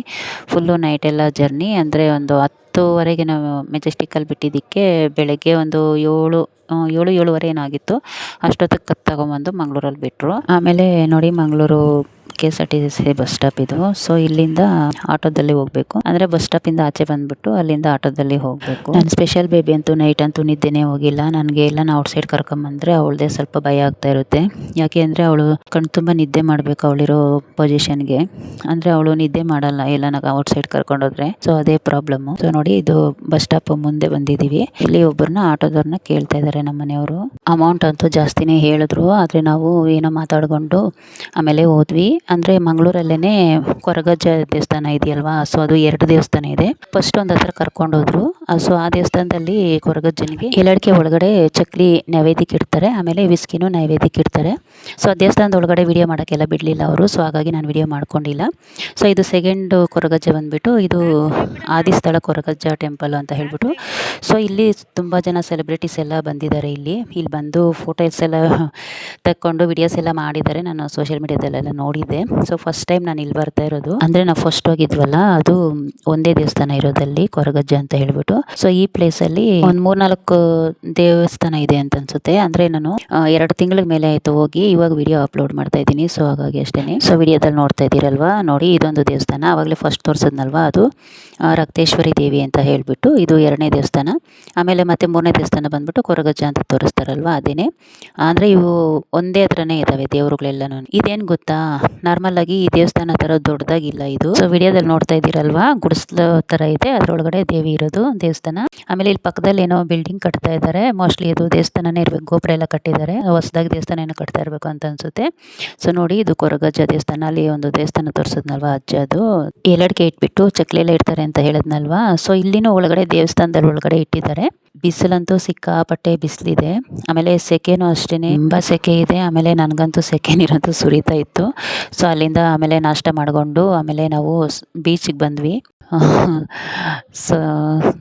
ಫುಲ್ಲು ನೈಟೆಲ್ಲ ಜರ್ನಿ. ಅಂದರೆ ಒಂದು 10:30ಗೆ ನಾವು ಮೆಜೆಸ್ಟಿಕ್ಕಲ್ಲಿ ಬಿಟ್ಟಿದ್ದಕ್ಕೆ ಬೆಳಗ್ಗೆ ಒಂದು 7-7:30 ಏನಾಗಿತ್ತು. ಅಷ್ಟೊತ್ತಿಗೆ ತಗೊಂಬಂದು ಮಂಗಳೂರಲ್ಲಿ ಬಿಟ್ಟರು. ಆಮೇಲೆ ನೋಡಿ ಮಂಗಳೂರು KSRTC ಬಸ್ ಸ್ಟಾಪ್ ಇದು. ಸೊ ಇಲ್ಲಿಂದ ಆಟೋದಲ್ಲಿ ಹೋಗಬೇಕು. ಅಂದರೆ ಬಸ್ ಸ್ಟಾಪಿಂದ ಆಚೆ ಬಂದುಬಿಟ್ಟು ಅಲ್ಲಿಂದ ಆಟೋದಲ್ಲಿ ಹೋಗಬೇಕು. ನನ್ನ ಸ್ಪೆಷಲ್ ಬೇಬಿ ಅಂತೂ ನೈಟ್ ಅಂತೂ ನಿದ್ದೆನೇ ಹೋಗಿಲ್ಲ. ನನಗೆ ಎಲ್ಲ ಔಟ್ಸೈಡ್ ಕರ್ಕೊಂಬಂದರೆ ಅವಳದೇ ಸ್ವಲ್ಪ ಭಯ ಆಗ್ತಾ ಇರುತ್ತೆ. ಯಾಕೆ ಅಂದರೆ ಅವಳು ಕಣ್ಣು ತುಂಬ ನಿದ್ದೆ ಮಾಡಬೇಕು ಅವಳಿರೋ ಪೊಸಿಷನ್ಗೆ. ಅಂದರೆ ಅವಳು ನಿದ್ದೆ ಮಾಡಲ್ಲ ಎಲ್ಲ ನಾವು ಔಟ್ಸೈಡ್ ಕರ್ಕೊಂಡೋದ್ರೆ. ಸೊ ಅದೇ ಪ್ರಾಬ್ಲಮ್ಮು. ಸೊ ನೋಡಿ ಇದು ಬಸ್ ಸ್ಟಾಪ್ ಮುಂದೆ ಬಂದಿದ್ದೀವಿ. ಇಲ್ಲಿ ಒಬ್ಬರನ್ನ ಆಟೋದವ್ರನ್ನ ಕೇಳ್ತಾ ಇದ್ದಾರೆ ನಮ್ಮ ಮನೆಯವರು. ಅಮೌಂಟ್ ಅಂತೂ ಜಾಸ್ತಿನೇ ಹೇಳಿದ್ರು. ಆದರೆ ನಾವು ಏನೋ ಮಾತಾಡ್ಕೊಂಡು ಆಮೇಲೆ ಹೋದ್ವಿ. ಅಂದರೆ ಮಂಗಳೂರಲ್ಲೇ ಕೊರಗಜ್ಜ ದೇವಸ್ಥಾನ ಇದೆಯಲ್ವಾ, ಸೊ ಅದು 2 ದೇವಸ್ಥಾನ ಇದೆ. ಫಸ್ಟ್ ಒಂದು ಹತ್ರ ಕರ್ಕೊಂಡೋದ್ರು. ಸೊ ಆ ದೇವಸ್ಥಾನದಲ್ಲಿ ಕೊರಗಜ್ಜನಿಗೆ ಎಲಡಿಕೆ ಒಳಗಡೆ ಚಕ್ಲಿ ನೈವೇದ್ಯಕ್ಕೆ ಇಡ್ತಾರೆ. ಆಮೇಲೆ ವಿಸ್ಕಿನೂ ನೈವೇದ್ಯಕ್ಕೆ ಇಡ್ತಾರೆ. ಸೊ ಆ ದೇವಸ್ಥಾನದ ಒಳಗಡೆ ವಿಡಿಯೋ ಮಾಡೋಕ್ಕೆಲ್ಲ ಬಿಡಲಿಲ್ಲ ಅವರು. ಸೊ ಹಾಗಾಗಿ ನಾನು ವಿಡಿಯೋ ಮಾಡ್ಕೊಂಡಿಲ್ಲ. ಸೊ ಇದು ಸೆಕೆಂಡ್ ಕೊರಗಜ್ಜ ಬಂದುಬಿಟ್ಟು ಇದು ಆದಿಸ್ಥಳ ಕೊರಗಜ್ಜ ಟೆಂಪಲ್ ಅಂತ ಹೇಳ್ಬಿಟ್ಟು. ಸೊ ಇಲ್ಲಿ ತುಂಬ ಜನ ಸೆಲೆಬ್ರಿಟೀಸ್ ಎಲ್ಲ ಬಂದಿದ್ದಾರೆ. ಇಲ್ಲಿ ಬಂದು ಫೋಟೋಸ್ ಎಲ್ಲ ತಕ್ಕೊಂಡು ವಿಡಿಯೋಸ್ ಎಲ್ಲ ಮಾಡಿದ್ದಾರೆ. ನಾನು ಸೋಷಿಯಲ್ ಮೀಡಿಯಾದಲ್ಲೆಲ್ಲ ನೋಡಿದ್ದೆ. ಸೊ ಫಸ್ಟ್ ಟೈಮ್ ನಾನು ಇಲ್ಲಿ ಬರ್ತಾ ಇರೋದು. ಅಂದರೆ ನಾವು ಫಸ್ಟ್ ಹೋಗಿದ್ವಲ್ಲ ಅದು ಒಂದೇ ದೇವಸ್ಥಾನ ಇರೋದಲ್ಲಿ ಕೊರಗಜ್ಜ ಅಂತ ಹೇಳ್ಬಿಟ್ಟು. ಸೊ ಈ ಪ್ಲೇಸಲ್ಲಿ ಒಂದು 3-4 ದೇವಸ್ಥಾನ ಇದೆ ಅಂತ ಅನ್ಸುತ್ತೆ. ಅಂದರೆ ನಾನು 2 ತಿಂಗಳ ಮೇಲೆ ಆಯಿತು ಹೋಗಿ. ಇವಾಗ ವಿಡಿಯೋ ಅಪ್ಲೋಡ್ ಮಾಡ್ತಾ ಇದ್ದೀನಿ. ಸೊ ಹಾಗಾಗಿ ಅಷ್ಟೇ. ಸೊ ವಿಡಿಯೋದಲ್ಲಿ ನೋಡ್ತಾ ಇದ್ದೀರಲ್ವಾ, ನೋಡಿ ಇದೊಂದು ದೇವಸ್ಥಾನ. ಆವಾಗಲೇ ಫಸ್ಟ್ ತೋರಿಸಿದ್ನಲ್ವಾ ಅದು ರಕ್ತೇಶ್ವರಿ ದೇವಿ ಅಂತ ಹೇಳ್ಬಿಟ್ಟು ಇದು 2ನೇ ದೇವಸ್ಥಾನ. ಆಮೇಲೆ ಮತ್ತೆ 3ನೇ ದೇವಸ್ಥಾನ ಬಂದ್ಬಿಟ್ಟು ಕೊರಗಜ್ಜ ಅಂತ ತೋರಿಸ್ತಾರಲ್ವಾ ಅದೇನೆ. ಅಂದರೆ ಇವು ಒಂದೇ ಹತ್ರನೇ ಇದ್ದಾವೆ ದೇವರುಗಳೆಲ್ಲನೂ. ಇದೇನು ಗೊತ್ತಾ, ನಾರ್ಮಲ್ ಆಗಿ ಈ ದೇವಸ್ಥಾನ ಥರ ದೊಡ್ಡದಾಗಿಲ್ಲ ಇದು. ಸೊ ವಿಡಿಯೋದಲ್ಲಿ ನೋಡ್ತಾ ಇದ್ದೀರಲ್ವಾ ಗುಡಿಸ್ಲ ಥರ ಇದೆ, ಅದರೊಳಗಡೆ ದೇವಿ ಇರೋದು ದೇವಸ್ಥಾನ. ಆಮೇಲೆ ಇಲ್ಲಿ ಪಕ್ಕದಲ್ಲಿ ಏನೋ ಬಿಲ್ಡಿಂಗ್ ಕಟ್ತಾ ಇದ್ದಾರೆ. ಮೋಸ್ಟ್ಲಿ ಇದು ದೇವಸ್ಥಾನನೇ ಇರಬೇಕು. ಗೋಪುರ ಎಲ್ಲ ಕಟ್ಟಿದ್ದಾರೆ. ಹೊಸದಾಗಿ ದೇವಸ್ಥಾನ ಏನೋ ಕಟ್ತಾ ಇರಬೇಕು ಅಂತ ಅನ್ಸುತ್ತೆ. ಸೊ ನೋಡಿ ಇದು ಕೊರಗಜ್ಜ ದೇವಸ್ಥಾನ. ಅಲ್ಲಿ ಒಂದು ದೇವಸ್ಥಾನ ತೋರಿಸಿದ್ನಲ್ವಾ ಅಜ್ಜ, ಅದು ಎಲಡಿಕೆ ಇಟ್ಬಿಟ್ಟು ಚಕ್ಲಿ ಎಲ್ಲ ಇಡ್ತಾರೆ ಅಂತ ಹೇಳಿದ್ನಲ್ವಾ. ಸೊ ಇಲ್ಲಿನೂ ಒಳಗಡೆ ದೇವಸ್ಥಾನದಲ್ಲಿ ಒಳಗಡೆ ಇಟ್ಟಿದ್ದಾರೆ. ಬಿಸಿಲಂತೂ ಸಿಕ್ಕಾಪಟ್ಟೆ ಬಿಸಿಲಿದೆ. ಆಮೇಲೆ ಸೆಕೆನೂ ಅಷ್ಟೇ, ತುಂಬ ಸೆಕೆ ಇದೆ. ಆಮೇಲೆ ನನಗಂತೂ ಸೆಕೆ ನೀರಂತೂ ಸುರಿತಾ ಇತ್ತು. ಸೊ ಅಲ್ಲಿಂದ ಆಮೇಲೆ ನಾಷ್ಟ ಮಾಡಿಕೊಂಡು ಆಮೇಲೆ ನಾವು ಬೀಚಿಗೆ ಬಂದ್ವಿ. ಸೊ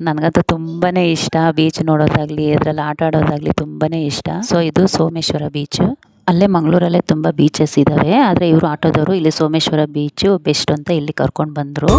ನನಗಂತೂ ತುಂಬಾ ಇಷ್ಟ ಬೀಚ್ ನೋಡೋದಾಗಲಿ ಅದರಲ್ಲಿ ಆಟ ಆಡೋದಾಗಲಿ ತುಂಬಾ ಇಷ್ಟ. ಸೊ ಇದು ಸೋಮೇಶ್ವರ ಬೀಚು. ಅಲ್ಲೇ ಮಂಗಳೂರಲ್ಲೇ ತುಂಬ ಬೀಚಸ್ ಇದ್ದಾವೆ. ಆದರೆ ಇವರು ಆಟೋದವರು ಇಲ್ಲಿ ಸೋಮೇಶ್ವರ ಬೀಚು ಬೆಸ್ಟ್ ಅಂತ ಇಲ್ಲಿ ಕರ್ಕೊಂಡು ಬಂದರು.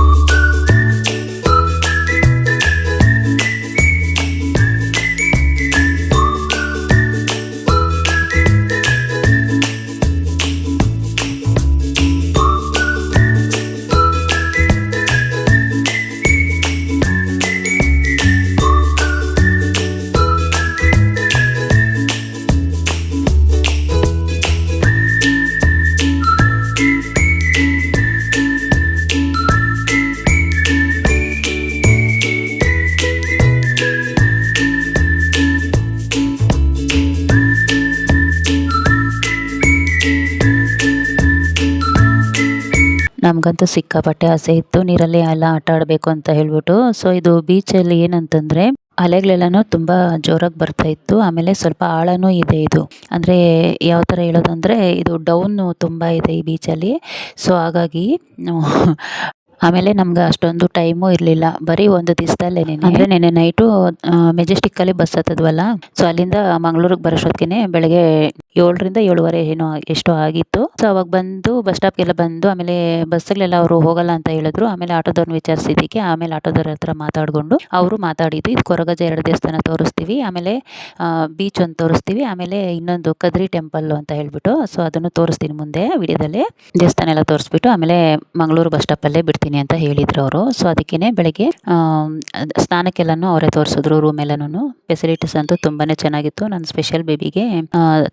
ನಮಗಂತೂ ಸಿಕ್ಕಾಪಟ್ಟೆ ಆಸೆ ಇತ್ತು ನೀರಲ್ಲಿ ಎಲ್ಲ ಆಟ ಆಡಬೇಕು ಅಂತ ಹೇಳ್ಬಿಟ್ಟು. ಸೊ ಇದು ಬೀಚಲ್ಲಿ ಏನಂತಂದರೆ ಅಲೆಗಳೆಲ್ಲನೂ ತುಂಬ ಜೋರಾಗಿ ಬರ್ತಾ ಇತ್ತು. ಆಮೇಲೆ ಸ್ವಲ್ಪ ಆಳನೂ ಇದೆ ಇದು. ಅಂದರೆ ಯಾವ ಥರ ಹೇಳೋದಂದರೆ ಇದು ಡೌನು ತುಂಬ ಇದೆ ಈ ಬೀಚಲ್ಲಿ. ಸೊ ಹಾಗಾಗಿ ಆಮೇಲೆ ನಮ್ಗೆ ಅಷ್ಟೊಂದು ಟೈಮು ಇರಲಿಲ್ಲ. ಬರೀ ಒಂದು ದಿವಸದಲ್ಲೇ ಅಂದರೆ ನೆನ್ನೆ ನೈಟು ಮೆಜೆಸ್ಟಿಕ್ಕಲ್ಲಿ ಬಸ್ ಹತ್ತದ್ವಲ್ಲ. ಸೊ ಅಲ್ಲಿಂದ ಮಂಗ್ಳೂರಿಗೆ ಬರೋಷ್ಟೊತ್ತಿಗೆ ಬೆಳಗ್ಗೆ 7ರಿಂದ 7:30 ಏನೋ ಎಷ್ಟೋ ಆಗಿತ್ತು. ಸೊ ಅವಾಗ ಬಂದು ಬಸ್ ಸ್ಟಾಪ್ಗೆಲ್ಲ ಬಂದು ಆಮೇಲೆ ಬಸ್ಸಲ್ಲೆಲ್ಲ ಅವರು ಹೋಗಲ್ಲ ಅಂತ ಹೇಳಿದ್ರು. ಆಮೇಲೆ ಆಟೋದವ್ರನ್ನ ವಿಚಾರಿಸಿದ್ದಕ್ಕೆ ಆಮೇಲೆ ಆಟೋದವ್ರ ಹತ್ರ ಮಾತಾಡಿಕೊಂಡು ಅವರು ಮಾತಾಡಿದ್ದು, ಇದು ಕೊರಗಜ್ಜ 2 ದೇವಸ್ಥಾನ ತೋರಿಸ್ತೀವಿ, ಆಮೇಲೆ ಬೀಚ್ ಒಂದು ತೋರಿಸ್ತೀವಿ, ಆಮೇಲೆ ಇನ್ನೊಂದು ಕದ್ರಿ ಟೆಂಪಲ್ ಅಂತ ಹೇಳ್ಬಿಟ್ಟು ಸೊ ಅದನ್ನು ತೋರಿಸ್ತೀನಿ ಮುಂದೆ ವಿಡಿಯೋದಲ್ಲಿ. ದೇವಸ್ಥಾನ ಎಲ್ಲ ತೋರಿಸ್ಬಿಟ್ಟು ಆಮೇಲೆ ಮಂಗಳೂರು ಬಸ್ ಸ್ಟಾಪಲ್ಲೇ ಬಿಡ್ತೀನಿ ಅಂತ ಹೇಳಿದ್ರು ಅವರು. ಸೊ ಅದಕ್ಕೇ ಬೆಳಗ್ಗೆ ಸ್ನಾನಕ್ಕೆಲ್ಲನೂ ಅವರೇ ತೋರಿಸಿದ್ರು. ರೂಮ್ ಎಲ್ಲನೂ ಫೆಸಿಲಿಟೀಸ್ ಅಂತೂ ತುಂಬಾ ಚೆನ್ನಾಗಿತ್ತು. ನನ್ನ ಸ್ಪೆಷಲ್ ಬೇಬಿಗೆ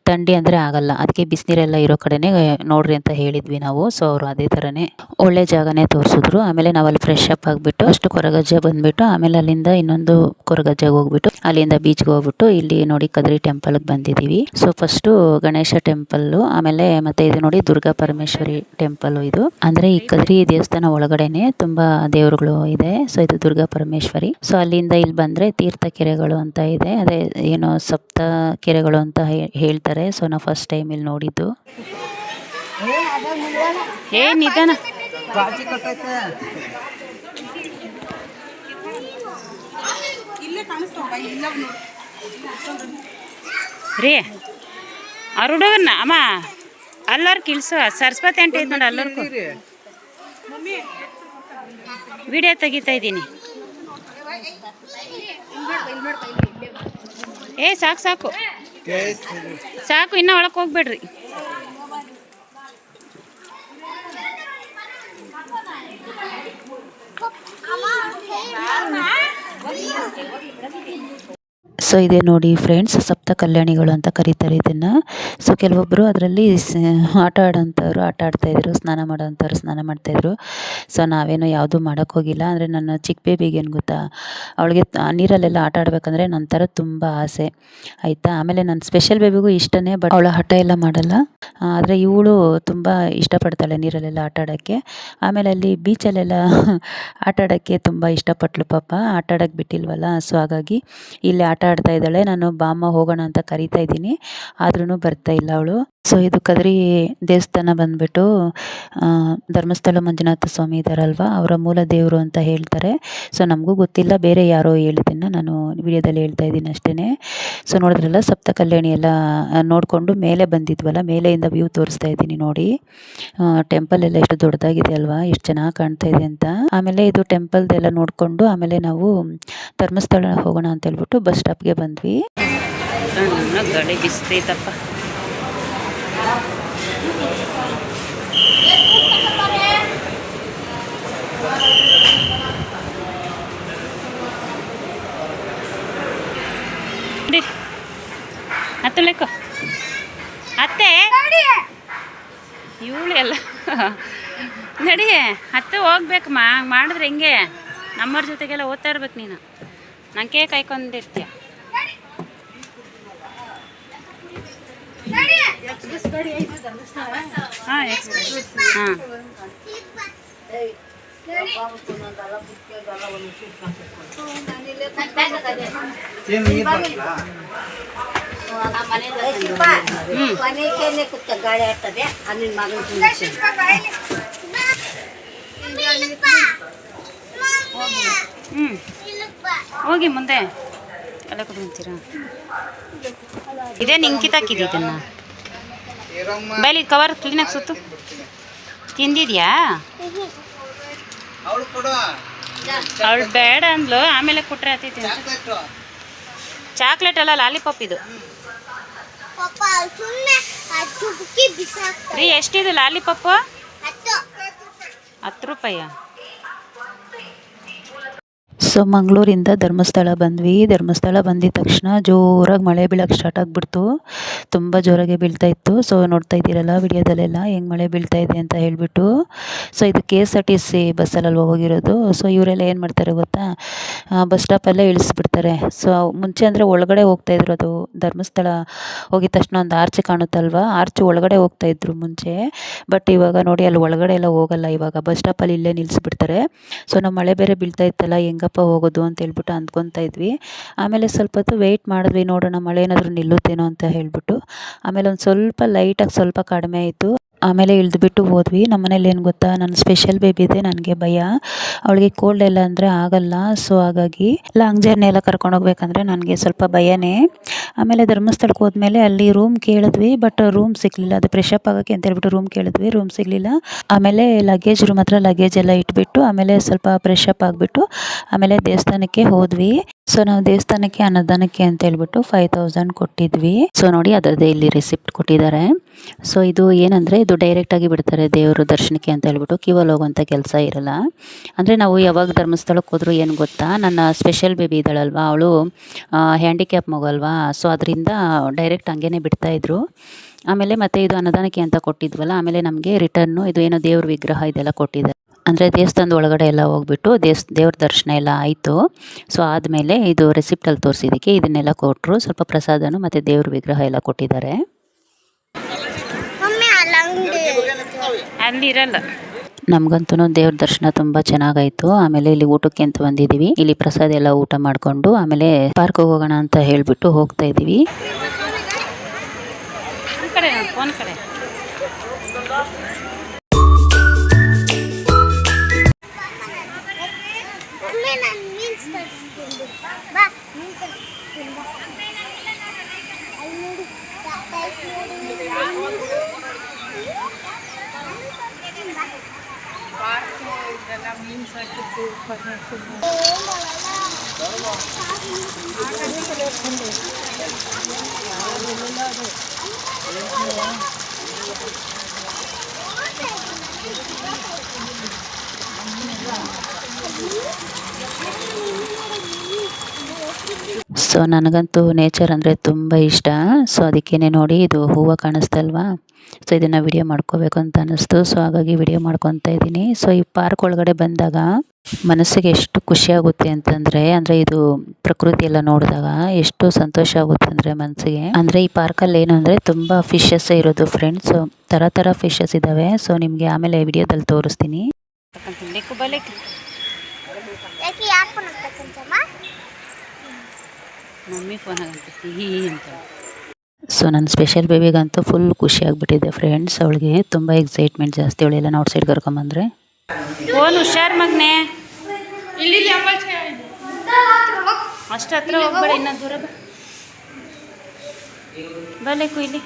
ಥಂಡಿ ಅಂದರೆ ಆಗಲ್ಲ, ಅದಕ್ಕೆ ಬಿಸಿನೀರೆಲ್ಲ ಇರೋ ಕಡೆನೇ ನೋಡ್ರಿ ಅಂತ ಹೇಳಿದ್ವಿ ನಾವು. ಸೊ ಅವರು ಅದೇ ಥರನೇ ಒಳ್ಳೆ ಜಾಗನೇ ತೋರಿಸಿದ್ರು. ಆಮೇಲೆ ನಾವು ಅಲ್ಲಿ ಫ್ರೆಶ್ ಅಪ್ ಆಗಿಬಿಟ್ಟು ಅಷ್ಟು ಕೊರಗಜ್ಜ ಬಂದುಬಿಟ್ಟು ಆಮೇಲೆ ಅಲ್ಲಿಂದ ಇನ್ನೊಂದು ಕೊರಗಜ್ಜಗೆ ಹೋಗ್ಬಿಟ್ಟು ಅಲ್ಲಿಂದ ಬೀಚ್ಗೆ ಹೋಗ್ಬಿಟ್ಟು ಇಲ್ಲಿ ನೋಡಿ ಕದ್ರಿ ಟೆಂಪಲ್ಗೆ ಬಂದಿದ್ದೀವಿ. ಸೊ ಫಸ್ಟು ಗಣೇಶ ಟೆಂಪಲ್ಲು, ಆಮೇಲೆ ಮತ್ತೆ ಇದು ನೋಡಿ ದುರ್ಗಾ ಪರಮೇಶ್ವರಿ ಟೆಂಪಲ್ಲು. ಇದು ಅಂದರೆ ಈ ಕದ್ರಿ ದೇವಸ್ಥಾನ ಒಳಗಡೆನೆ ತುಂಬಾ ದೇವರುಗಳು ಇದೆ. ಸೊ ಇದು ದುರ್ಗಾ ಪರಮೇಶ್ವರಿ. ಸೊ ಅಲ್ಲಿಂದ ಇಲ್ಲಿ ಬಂದರೆ ತೀರ್ಥ ಕೆರೆಗಳು ಅಂತ ಇದೆ, ಅದೇ ಏನೋ ಸಪ್ತ ಕೆರೆಗಳು ಅಂತ ಹೇಳ್ತಾರೆ. ಸೊ ನಾವು ಫಸ್ಟ್ ಟೈಮ್ ಇಲ್ಲಿ ನೋಡಿದ್ದು. ನಿಧಾನ ರೀ ಅವ್ರ ಹುಡುಗನ್ನ ಅಮ್ಮ ಅಲ್ಲವ್ರು ಕಿಲ್ಸು ಸರಸ್ವತಿ ಅಂತ ಐತೆ ನೋಡಿ, ಅಲ್ಲರ್ಕು ವಿಡಿಯೋ ತೆಗಿತಾ ಇದ್ದೀನಿ. ಸಾಕು ಸಾಕು ಸಾಕು, ಇನ್ನೂ ಒಳಕ್ಕೆ ಹೋಗ್ಬೇಡ್ರಿ. ಸೊ ಇದೇ ನೋಡಿ ಫ್ರೆಂಡ್ಸ್, ಸಪ್ತ ಕಲ್ಯಾಣಿಗಳು ಅಂತ ಕರೀತಾರೆ ಇದನ್ನು. ಸೊ ಕೆಲವೊಬ್ಬರು ಅದರಲ್ಲಿ ಆಟ ಆಡೋಂಥವ್ರು ಆಟ ಆಡ್ತಾಯಿದ್ರು, ಸ್ನಾನ ಮಾಡೋಂಥವ್ರು ಸ್ನಾನ ಮಾಡ್ತಾಯಿದ್ರು. ಸೊ ನಾವೇನೋ ಯಾವುದೂ ಮಾಡೋಕ್ಕೋಗಿಲ್ಲ. ಅಂದರೆ ನನ್ನ ಚಿಕ್ಕ ಬೇಬಿಗೆ ಏನು ಗೊತ್ತಾ, ಅವಳಿಗೆ ನೀರಲ್ಲೆಲ್ಲ ಆಟ ಆಡಬೇಕಂದ್ರೆ ನನ್ನ ಥರ ತುಂಬ ಆಸೆ ಆಯಿತಾ. ಆಮೇಲೆ ನನ್ನ ಸ್ಪೆಷಲ್ ಬೇಬಿಗೂ ಇಷ್ಟನೇ, ಬಟ್ ಅವಳ ಹಠ ಎಲ್ಲ ಮಾಡಲ್ಲ. ಆದರೆ ಇವಳು ತುಂಬ ಇಷ್ಟಪಡ್ತಾಳೆ ನೀರಲ್ಲೆಲ್ಲ ಆಟ ಆಡೋಕ್ಕೆ. ಆಮೇಲೆ ಅಲ್ಲಿ ಬೀಚಲ್ಲೆಲ್ಲ ಆಟ ಆಡೋಕ್ಕೆ ತುಂಬ ಇಷ್ಟಪಟ್ಲು ಪಾಪ, ಆಟ ಆಡೋಕ್ಕೆ ಬಿಟ್ಟಿಲ್ವಲ್ಲ. ಸೊ ಹಾಗಾಗಿ ಇಲ್ಲಿ ಆಟ ಆಡ್ತಾ ಇದ್ದಾಳೆ. ನಾನು ಬಾಮ್ಮ ಹೋಗೋಣ ಅಂತ ಕರಿತಾ ಇದ್ದೀನಿ, ಆದ್ರೂ ಬರ್ತಾ ಇಲ್ಲ ಅವಳು. ಸೊ ಇದು ಕದ್ರಿ ದೇವಸ್ಥಾನ ಬಂದ್ಬಿಟ್ಟು ಧರ್ಮಸ್ಥಳ ಮಂಜುನಾಥ ಸ್ವಾಮಿ ಇದ್ದಾರಲ್ವ, ಅವರ ಮೂಲ ದೇವರು ಅಂತ ಹೇಳ್ತಾರೆ. ಸೊ ನಮಗೂ ಗೊತ್ತಿಲ್ಲ, ಬೇರೆ ಯಾರೋ ಹೇಳಿದ್ದನ್ನು ನಾನು ವಿಡಿಯೋದಲ್ಲಿ ಹೇಳ್ತಾ ಇದ್ದೀನಿ ಅಷ್ಟೇ. ಸೊ ನೋಡಿದ್ರಲ್ಲ ಸಪ್ತ ಕಲ್ಯಾಣಿ ಎಲ್ಲ ನೋಡಿಕೊಂಡು ಮೇಲೆ ಬಂದಿದ್ವಲ್ಲ, ಮೇಲೆಯಿಂದ ವ್ಯೂ ತೋರಿಸ್ತಾ ಇದ್ದೀನಿ ನೋಡಿ. ಟೆಂಪಲ್ ಎಲ್ಲ ಎಷ್ಟು ದೊಡ್ಡದಾಗಿದೆ ಅಲ್ವಾ, ಎಷ್ಟು ಚೆನ್ನಾಗಿ ಕಾಣ್ತಾ ಇದೆ ಅಂತ. ಆಮೇಲೆ ಇದು ಟೆಂಪಲ್ದೆಲ್ಲ ನೋಡಿಕೊಂಡು ಆಮೇಲೆ ನಾವು ಧರ್ಮಸ್ಥಳ ಹೋಗೋಣ ಅಂತ ಹೇಳ್ಬಿಟ್ಟು ಬಸ್ ಸ್ಟಾಪ್ಗೆ ಬಂದ್ವಿ. ಗಾಡಿ ಬಿಸ್ತೈತಪ್ಪ. ಹತ್ತು ಲೆಕ್ಕ ಅತ್ತೆ ಇವಳು ಎಲ್ಲ ನಡಿ ಹತ್ತು ಹೋಗ್ಬೇಕಮ್ಮ. ಹಂಗೆ ಮಾಡಿದ್ರೆ ಹೆಂಗೆ, ನಮ್ಮವ್ರ ಜೊತೆಗೆಲ್ಲ ಓದ್ತಾ ಇರ್ಬೇಕು ನೀನು. ನಂಗೆ ಕಾಯ್ಕೊಂಡಿರ್ತೀಯ. ಹಾಂ ಎಕ್ಸ್ಪ್ರೆಸ್ ಹಾಂ ಗಾಡಿ ಆಗ್ತದೆ ಹೋಗಿ ಮುಂದೆ ಎಲ್ಲ ಕುತ್ಕೊಂತೀರಾ. ಇದೇ ನಿಂಗೆ ಕಿತ್ತಾಕಿದ್ದೀನ ಬೈಲಿ ಕವರ್ ಕ್ಲೀನಾಗಿ ಸುತ್ತು. ತಿಂದಿದ್ಯಾ? ಅವಳು ಬೇಡ ಅಂದ್ಲು, ಆಮೇಲೆ ಕೊಟ್ರೆ ಆತೈತಿ. ಚಾಕ್ಲೇಟ್ ಅಲ್ಲ, ಲಾಲಿಪಾಪ್ ಇದು ರೀ. ಎಷ್ಟಿದು ಲಾಲಿಪಾಪ್? 10 ರೂಪಾಯಿ. ಸೊ ಮಂಗಳೂರಿಂದ ಧರ್ಮಸ್ಥಳ ಬಂದ್ವಿ. ಧರ್ಮಸ್ಥಳ ಬಂದಿದ ತಕ್ಷಣ ಜೋರಾಗಿ ಮಳೆ ಬೀಳಕ್ಕೆ ಸ್ಟಾರ್ಟ್ ಆಗಿಬಿಡ್ತು. ತುಂಬ ಜೋರಾಗಿ ಬೀಳ್ತಾ ಇತ್ತು. ಸೊ ನೋಡ್ತಾ ಇದ್ದೀರಲ್ಲ ವಿಡಿಯೋದಲ್ಲೆಲ್ಲ ಹೆಂಗೆ ಮಳೆ ಬೀಳ್ತಾ ಇದೆ ಅಂತ ಹೇಳಿಬಿಟ್ಟು. ಸೊ ಇದು KSRTC ಬಸ್ಸಲ್ಲಿ ಹೋಗಿರೋದು. ಸೊ ಇವರೆಲ್ಲ ಏನು ಮಾಡ್ತಾರೆ ಗೊತ್ತಾ, ಬಸ್ ಸ್ಟಾಪಲ್ಲೇ ಇಳಿಸ್ಬಿಡ್ತಾರೆ. ಸೊ ಮುಂಚೆ ಅಂದರೆ ಒಳಗಡೆ ಹೋಗ್ತಾಯಿದ್ರು. ಅದು ಧರ್ಮಸ್ಥಳ ಹೋಗಿದ ತಕ್ಷಣ ಒಂದು ಆರ್ಚ್ ಕಾಣುತ್ತಲ್ವ, ಆರ್ಚ್ ಒಳಗಡೆ ಹೋಗ್ತಾಯಿದ್ರು ಮುಂಚೆ. ಬಟ್ ಇವಾಗ ನೋಡಿ ಅಲ್ಲಿ ಒಳಗಡೆ ಎಲ್ಲ ಹೋಗಲ್ಲ. ಇವಾಗ ಬಸ್ ಸ್ಟಾಪಲ್ಲಿ ಇಲ್ಲೇ ನಿಲ್ಲಿಸ್ಬಿಡ್ತಾರೆ. ಸೊ ನಾವು ಮಳೆ ಬೇರೆ ಬೀಳ್ತಾ ಇತ್ತಲ್ಲ, ಹೆಂಗಪ್ಪ ಹೋಗೋದು ಅಂತ ಹೇಳ್ಬಿಟ್ಟು ಅಂದ್ಕೊತಾ ಇದ್ವಿ. ಆಮೇಲೆ ಸ್ವಲ್ಪ ಹೊತ್ತು ವೆಯ್ಟ್ ಮಾಡಿದ್ವಿ, ನೋಡೋಣ ಮಳೆ ಏನಾದರೂ ನಿಲ್ಲುತ್ತೇನೋ ಅಂತ ಹೇಳ್ಬಿಟ್ಟು. ಆಮೇಲೆ ಒಂದು ಸ್ವಲ್ಪ ಲೈಟಾಗಿ ಸ್ವಲ್ಪ ಕಡಿಮೆ ಆಯಿತು. ಆಮೇಲೆ ಇಳಿದುಬಿಟ್ಟು ಹೋದ್ವಿ. ನಮ್ಮ ಮನೇಲಿ ಏನು ಗೊತ್ತಾ, ನನ್ನ ಸ್ಪೆಷಲ್ ಬೇಬಿ ಇದೆ, ನನಗೆ ಭಯ, ಅವಳಿಗೆ ಕೋಲ್ಡ್ ಎಲ್ಲ ಅಂದರೆ ಆಗಲ್ಲ. ಸೊ ಹಾಗಾಗಿ ಲಾಂಗ್ ಜರ್ನಿ ಎಲ್ಲ ಕರ್ಕೊಂಡು ಹೋಗ್ಬೇಕಂದ್ರೆ ನನಗೆ ಸ್ವಲ್ಪ ಭಯನೇ. ಆಮೇಲೆ ಧರ್ಮಸ್ಥಳಕ್ಕೆ ಹೋದ್ಮೇಲೆ ಅಲ್ಲಿ ರೂಮ್ ಕೇಳಿದ್ವಿ, ಬಟ್ ರೂಮ್ ಸಿಗಲಿಲ್ಲ. ಅದು ಫ್ರೆಶಪ್ ಆಗೋಕ್ಕೆ ಅಂತ ಹೇಳ್ಬಿಟ್ಟು ರೂಮ್ ಕೇಳಿದ್ವಿ, ರೂಮ್ ಸಿಗಲಿಲ್ಲ. ಆಮೇಲೆ ಲಗೇಜ್ ರೂಮ್ ಹತ್ರ ಲಗೇಜ್ ಎಲ್ಲ ಇಟ್ಬಿಟ್ಟು ಆಮೇಲೆ ಸ್ವಲ್ಪ ಫ್ರೆಶಪ್ ಆಗಿಬಿಟ್ಟು ಆಮೇಲೆ ದೇವಸ್ಥಾನಕ್ಕೆ ಹೋದ್ವಿ. ಸೊ ನಾವು ದೇವಸ್ಥಾನಕ್ಕೆ ಅನ್ನದಾನಕ್ಕೆ ಅಂತ ಹೇಳ್ಬಿಟ್ಟು 5000 ಕೊಟ್ಟಿದ್ವಿ. ಸೊ ನೋಡಿ ಅದರದ್ದೇ ಇಲ್ಲಿ ರಿಸಿಪ್ಟ್ ಕೊಟ್ಟಿದ್ದಾರೆ. ಸೊ ಇದು ಏನಂದರೆ ಇದು ಡೈರೆಕ್ಟಾಗಿ ಬಿಡ್ತಾರೆ ದೇವರು ದರ್ಶನಕ್ಕೆ ಅಂತ ಹೇಳ್ಬಿಟ್ಟು, ಕ್ಯೂವಲ್ಲಿ ಹೋಗುವಂಥ ಕೆಲಸ ಇರಲ್ಲ. ಅಂದರೆ ನಾವು ಯಾವಾಗ ಧರ್ಮಸ್ಥಳಕ್ಕೆ ಹೋದರೂ ಏನು ಗೊತ್ತಾ, ನನ್ನ ಸ್ಪೆಷಲ್ ಬೇಬಿ ಇದ್ದಾಳಲ್ವ, ಅವಳು ಹ್ಯಾಂಡಿಕ್ಯಾಪ್ ಮಗಲ್ವಾ. ಸೊ ಅದರಿಂದ ಡೈರೆಕ್ಟ್ ಹಂಗೇ ಬಿಡ್ತಾಯಿದ್ರು. ಆಮೇಲೆ ಮತ್ತು ಇದು ಅನ್ನದಾನಕ್ಕೆ ಅಂತ ಕೊಟ್ಟಿದ್ವಲ್ಲ, ಆಮೇಲೆ ನಮಗೆ ರಿಟರ್ನು ಇದು ಏನೋ ದೇವ್ರ ವಿಗ್ರಹ ಇದೆಲ್ಲ ಕೊಟ್ಟಿದ್ದಾರೆ. ಅಂದರೆ ದೇವಸ್ಥಾನದ ಒಳಗಡೆ ಎಲ್ಲ ಹೋಗ್ಬಿಟ್ಟು ದೇವ್ರ ದರ್ಶನ ಎಲ್ಲ ಆಯಿತು. ಸೊ ಆದಮೇಲೆ ಇದು ರೆಸಿಪ್ಟಲ್ಲಿ ತೋರಿಸಿದ್ದಕ್ಕೆ ಇದನ್ನೆಲ್ಲ ಕೊಟ್ಟರು. ಸ್ವಲ್ಪ ಪ್ರಸಾದನು ಮತ್ತು ದೇವ್ರ ವಿಗ್ರಹ ಎಲ್ಲ ಕೊಟ್ಟಿದ್ದಾರೆ. ಅಲ್ಲಿರಲ್ಲ. ನಮಗಂತೂ ದೇವ್ರ ದರ್ಶನ ತುಂಬ ಚೆನ್ನಾಗಾಯಿತು. ಆಮೇಲೆ ಇಲ್ಲಿ ಊಟಕ್ಕೆ ಅಂತ ಬಂದಿದ್ದೀವಿ. ಇಲ್ಲಿ ಪ್ರಸಾದ ಎಲ್ಲ ಊಟ ಮಾಡಿಕೊಂಡು ಆಮೇಲೆ ಪಾರ್ಕ್ಗೆ ಹೋಗೋಣ ಅಂತ ಹೇಳಿಬಿಟ್ಟು ಹೋಗ್ತಾ ಇದ್ದೀವಿ. ಸೊ ನನಗಂತೂ ನೇಚರ್ ಅಂದರೆ ತುಂಬ ಇಷ್ಟ. ಸೊ ಅದಕ್ಕೇ ನೋಡಿ ಇದು ಹೂವು ಕಾಣಿಸ್ತಲ್ವಾ, ಸೊ ಇದನ್ನು ವಿಡಿಯೋ ಮಾಡ್ಕೋಬೇಕು ಅಂತ ಅನ್ನಿಸ್ತು. ಸೊ ಹಾಗಾಗಿ ವಿಡಿಯೋ ಮಾಡ್ಕೊತಾ ಇದ್ದೀನಿ. ಸೊ ಈ ಪಾರ್ಕ್ ಒಳಗಡೆ ಬಂದಾಗ ಮನಸ್ಸಿಗೆ ಎಷ್ಟು ಖುಷಿಯಾಗುತ್ತೆ ಅಂತಂದರೆ, ಅಂದರೆ ಇದು ಪ್ರಕೃತಿ ಎಲ್ಲ ನೋಡಿದಾಗ ಎಷ್ಟು ಸಂತೋಷ ಆಗುತ್ತೆ ಅಂದರೆ ಮನಸ್ಸಿಗೆ. ಅಂದರೆ ಈ ಪಾರ್ಕಲ್ಲಿ ಏನು ಅಂದರೆ ತುಂಬ ಫಿಶಸ್ ಇರೋದು ಫ್ರೆಂಡ್ಸ್, ಥರ ಫಿಶಸ್ ಇದ್ದಾವೆ. ಸೊ ನಿಮಗೆ ಆಮೇಲೆ ವಿಡಿಯೋದಲ್ಲಿ ತೋರಿಸ್ತೀನಿ. ಮಮ್ಮಿ ಫೋನ್ ಅಂತ. ಸೊ ನನ್ನ ಸ್ಪೆಷಲ್ ಬೇಬಿಗಂತೂ ಫುಲ್ ಖುಷಿಯಾಗಿಬಿಟ್ಟಿದೆ ಫ್ರೆಂಡ್ಸ್. ಅವಳಿಗೆ ತುಂಬ ಎಕ್ಸೈಟ್ಮೆಂಟ್ ಜಾಸ್ತಿ. ಅವಳೆಲ್ಲ ಔಟ್ಸೈಡ್ ಕರ್ಕೊಂಬಂದ್ರೆ ಫೋನ್ ಹುಷಾರ್ ಮಗನೆ, ಅಷ್ಟು ಹತ್ರ ಹೋಗ್ಬೇಡ, ಇನ್ನ ದೂರ ಬಲೇಕು ಇಲ್ಲಿ.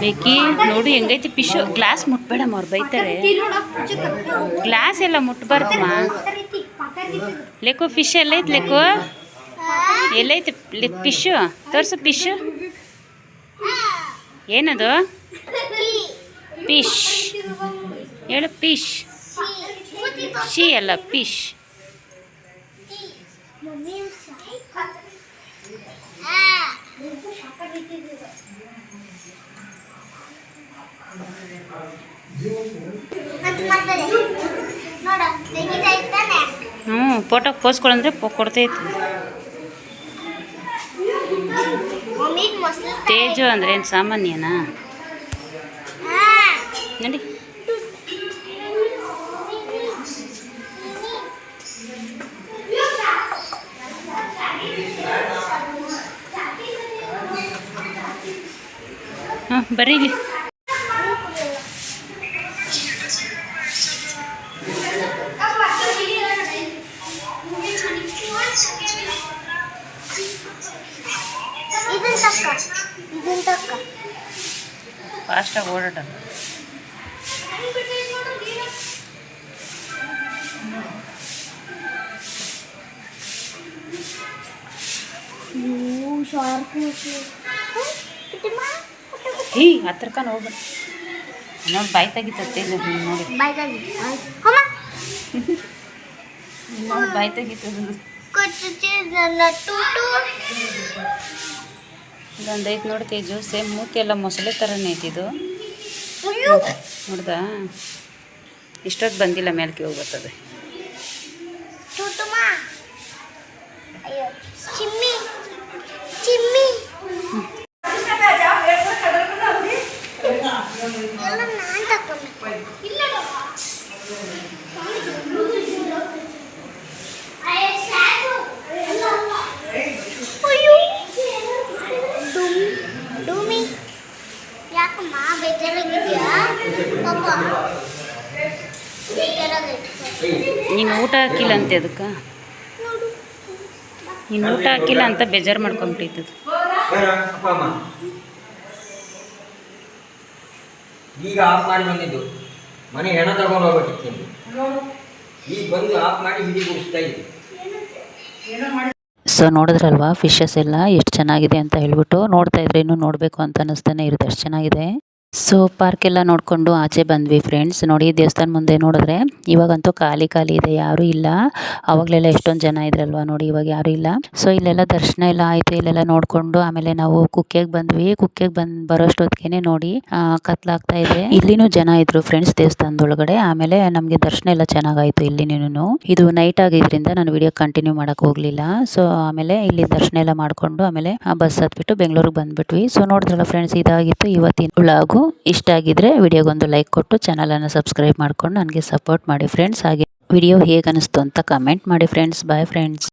ಬೇಕಿ ನೋಡಿ ಹೆಂಗೈತಿ ಫಿಶು. ಗ್ಲಾಸ್ ಮುಟ್ಬೇಡಮ್ಮ, ಅವ್ರು ಬೈತಾರೆ. ಗ್ಲಾಸ್ ಎಲ್ಲ ಮುಟ್ಬಾರ್ದಮ್ಮ. ಲೆಕ್ಕೋ ಫಿಶ್ ಎಲ್ಲೈತಿ, ಲೆಕ್ಕೋ ಎಲ್ಲೈತಿ ಫಿಶು, ತೋರ್ಸು ಫಿಶು. ಏನದು? ಫಿಶ್ ಹೇಳು. ಫಿಶ್ ಶಿ ಅಲ್ಲ, ಫಿಶ್. ಫೋಟೋ ಪೋಸ್ಕೊಳಂದ್ರೆ ಕೊಡ್ತೈತಿ. ತೇಜು ಅಂದ್ರೆ ಏನು ಸಾಮಾನ್ಯನಾ? ನೋಡಿ ಬರೀಲಿ. ಫಾಸ್ಟಾಗಿ ಓಡಾಟ. ಹತ್ರಕ್ಕ ಹೋಗ್ಬೇಡ ನೋಡಿ, ಬಾಯಿ ತೆಗಿತತ್ತೆ ನೋಡಿ. ನೋಡಿ ಬಾಯಿ ತೆಗಿತದ. ಇದೊಂದು ಐತೆ ನೋಡಿ ತೇಜು, ಸೇಮ್ ಮೂತಿ ಎಲ್ಲ ಮೊಸಳೆ ಥರನೇ ಐತಿದು. ನೋಡ್ದಾ, ಇಷ್ಟೊತ್ತು ಬಂದಿಲ್ಲ, ಮೇಲ್ಕೆ ಹೋಗ್ಬರ್ತದೆ. ನೀನು ಊಟ ಹಾಕಿಲ್ಲ ಅಂತೆ ಅದಕ್ಕೆ, ನೀನು ಊಟ ಹಾಕಿಲ್ಲ ಅಂತ ಬೇಜಾರು ಮಾಡ್ಕೊಂಬಿಟ್ಟಿದ್ದು. ಈಗ ಆಫ್ ಮಾಡಿ ಬಂದಿದ್ದು ಮನೆ ಹೆಣ ತಗೊಂಡು ಹೋಗ್ಬೇಕಿತ್ತು, ಈಗ ಬಂದು ಆಫ್ ಮಾಡಿ ಹಿಂದಿ ಗುಡಿಸ್ತಾ ಇದ್ದೆ. ಸೊ ನೋಡಿದ್ರಲ್ವಾ ಫಿಶಸ್ ಎಲ್ಲ ಎಷ್ಟು ಚೆನ್ನಾಗಿದೆ ಅಂತ ಹೇಳ್ಬಿಟ್ಟು, ನೋಡ್ತಾ ಇದ್ರೆ ಇನ್ನೂ ನೋಡಬೇಕು ಅಂತ ಅನ್ನಿಸ್ತಾನೆ ಇರುತ್ತೆ, ಅಷ್ಟು ಚೆನ್ನಾಗಿದೆ. ಸೊ ಪಾರ್ಕೆಲ್ಲ ನೋಡಿಕೊಂಡು ಆಚೆ ಬಂದ್ವಿ ಫ್ರೆಂಡ್ಸ್. ನೋಡಿ ದೇವಸ್ಥಾನ ಮುಂದೆ ನೋಡಿದ್ರೆ ಇವಾಗಂತೂ ಖಾಲಿ ಇದೆ, ಯಾರೂ ಇಲ್ಲ. ಆವಾಗಲೆಲ್ಲ ಎಷ್ಟೊಂದು ಜನ ಇದ್ರಲ್ವ, ನೋಡಿ ಇವಾಗ ಯಾರೂ ಇಲ್ಲ. ಸೊ ಇಲ್ಲೆಲ್ಲ ದರ್ಶನ ಎಲ್ಲ ಆಯಿತು, ಇಲ್ಲೆಲ್ಲ ನೋಡಿಕೊಂಡು ಆಮೇಲೆ ನಾವು ಕುಕ್ಕೆಗೆ ಬಂದ್ವಿ. ಕುಕ್ಕೆಗೆ ಬರೋಷ್ಟೊತ್ತಿಗೆ ನೋಡಿ ಕತ್ಲಾಗ್ತಾ ಇದೆ. ಇಲ್ಲಿನೂ ಜನ ಇದ್ರು ಫ್ರೆಂಡ್ಸ್ ದೇವಸ್ಥಾನದೊಳಗಡೆ. ಆಮೇಲೆ ನಮಗೆ ದರ್ಶನ ಎಲ್ಲ ಚೆನ್ನಾಗಾಯಿತು ಇಲ್ಲಿನೂ. ಇದು ನೈಟ್ ಆಗಿದ್ರಿಂದ ನಾನು ವಿಡಿಯೋ ಕಂಟಿನ್ಯೂ ಮಾಡೋಕ್ಕೆ ಹೋಗಲಿಲ್ಲ. ಸೊ ಆಮೇಲೆ ಇಲ್ಲಿ ದರ್ಶನ ಎಲ್ಲ ಮಾಡಿಕೊಂಡು ಆಮೇಲೆ ಬಸ್ ಹತ್ಬಿಟ್ಟು ಬೆಂಗಳೂರಿಗೆ ಬಂದ್ಬಿಟ್ವಿ. ಸೊ ನೋಡಿದ್ರಲ್ಲ ಫ್ರೆಂಡ್ಸ್, ಇದಾಗಿತ್ತು ಇವತ್ತಿನ ವ್ಲಾಗು. ಇಷ್ಟ ಆಗಿದ್ರೆ ವಿಡಿಯೋಗೊಂದು ಲೈಕ್ ಕೊಟ್ಟು ಚಾನಲನ್ನು ಸಬ್ಸ್ಕ್ರೈಬ್ ಮಾಡ್ಕೊಂಡು ನನಗೆ ಸಪೋರ್ಟ್ ಮಾಡಿ ಫ್ರೆಂಡ್ಸ್. ಹಾಗೆ ವಿಡಿಯೋ ಹೇಗೆ ಅನಿಸ್ತು ಅಂತ ಕಮೆಂಟ್ ಮಾಡಿ ಫ್ರೆಂಡ್ಸ್. Bye friends.